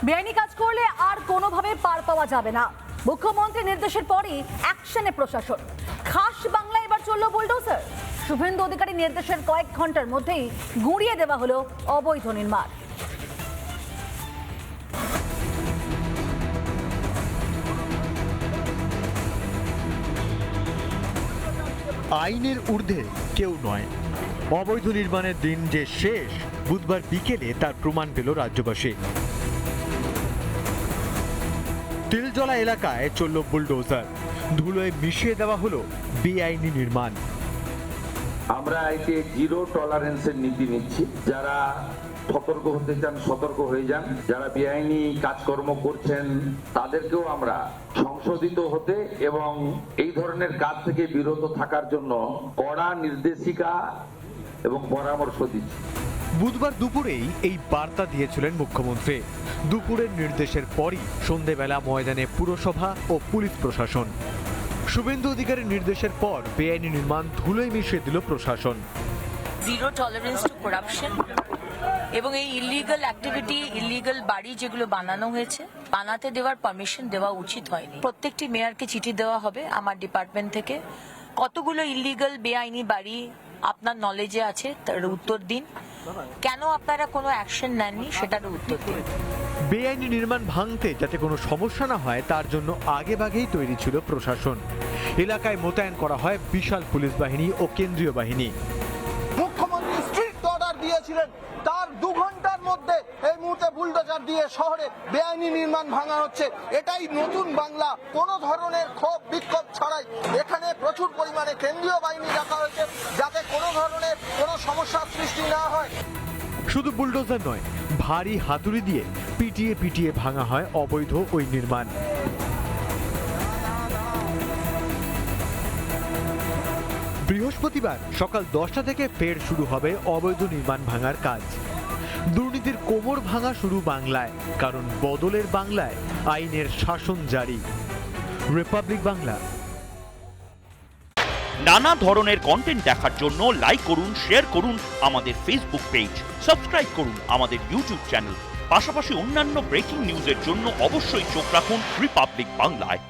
বেআইনি কাজ করলে আর কোনোভাবে পার পাওয়া যাবে না। মুখ্যমন্ত্রীর নির্দেশের পরই অ্যাকশনে প্রশাসন। খাস বাংলা এবার চলল বুলডোজার। শুভেন্দু অধিকারীর নির্দেশের কয়েক ঘন্টার মধ্যেই গুঁড়িয়ে দেওয়া হলো অবৈধ নির্মাণ। আইনের ঊর্ধ্বে কেউ নয়। অবৈধ নির্মাণের দিন যে শেষ, বুধবার বিকেলে তার প্রমাণ পেল রাজ্যবাসী। তিলজলা এলাকায় চলল বুলডোজার। ধুলোয় মিশিয়ে দেওয়া হলো বেআইনি নির্মাণ। আমরা একে জিরো টলারেন্সের নীতি নিচ্ছি। যারা সতর্ক হতে চান সতর্ক হয়ে যান। যারা বেআইনি কাজকর্ম করছেন তাদেরকেও আমরা সংশোধিত হতে এবং এই ধরনের কাজ থেকে বিরত থাকার জন্য কড়া নির্দেশিকা এবং পরামর্শ দিচ্ছি। বুধবার দুপুরেই এই বার্তা দিয়েছিলেন মুখ্যমন্ত্রী। দুপুরের নির্দেশের পরই সন্ধেবেলা ময়দানে পুরসভা ও পুলিশ প্রশাসন। শুভেন্দু অধিকারীর নির্দেশের পর বেআইনি নির্মাণ ধুলোয় মিশিয়ে দিল প্রশাসন। জিরো টলারেন্স টু করাপশন এবং এই ইলিগাল অ্যাক্টিভিটি, ইলিগাল বাড়ি যেগুলো বানানো হয়েছে, বানাতে দেওয়ার পারমিশন দেওয়া উচিত হয়নি। প্রত্যেকটি মেয়রকে চিঠি দেওয়া হবে আমার ডিপার্টমেন্ট থেকে। কতগুলো ইলিগাল বেআইনি বাড়ি আপনার নলেজে আছে তার উত্তর দিন। কেন আপনারা কোনো অ্যাকশন নেননি সেটার উত্তর দিন। বেআইনি নির্মাণ ভাঙতে যাতে কোনো সমস্যা না হয় তার জন্য আগেভাগেই তৈরি ছিল প্রশাসন। এলাকায় মোতায়েন করা হয় বিশাল পুলিশ বাহিনী ও কেন্দ্রীয় বাহিনী। মুখ্যমন্ত্রী স্ট্রিক্ট অর্ডার দিয়েছিলেন, তার 2 ঘন্টার মধ্যে এই মুহূর্তে বুলডোজার দিয়ে শহরে বেআইনি নির্মাণ ভাঙা হচ্ছে। এটাই নতুন বাংলা। কোনো ধরনের ক্ষোভ বিক্ষোভ ছাড়াই এখানে প্রচুর পরিমাণে কেন্দ্রীয় বাহিনী রাখা হয়েছে যাতে কোনো ধরনের কোনো সমস্যার সৃষ্টি না হয়। শুধু বুলডোজার নয়, ভারী হাতুড়ি দিয়ে পিটিয়ে পিটিয়ে ভাঙা হয় অবৈধ ওই নির্মাণ। বৃহস্পতিবার সকাল 10টা থেকে ফের শুরু হবে অবৈধ নির্মাণ ভাঙার কাজ। দুর্নীতির কোমর ভাঙা শুরু বাংলায়, কারণ বদলের বাংলায় আইনের শাসন জারি। রিপাবলিক বাংলা। নানা ধরনের কন্টেন্ট দেখার জন্য লাইক করুন, শেয়ার করুন আমাদের ফেসবুক পেজ, সাবস্ক্রাইব করুন আমাদের ইউটিউব চ্যানেল। পাশাপাশি অন্যান্য ব্রেকিং নিউজের জন্য অবশ্যই চোখ রাখুন রিপাবলিক বাংলায়।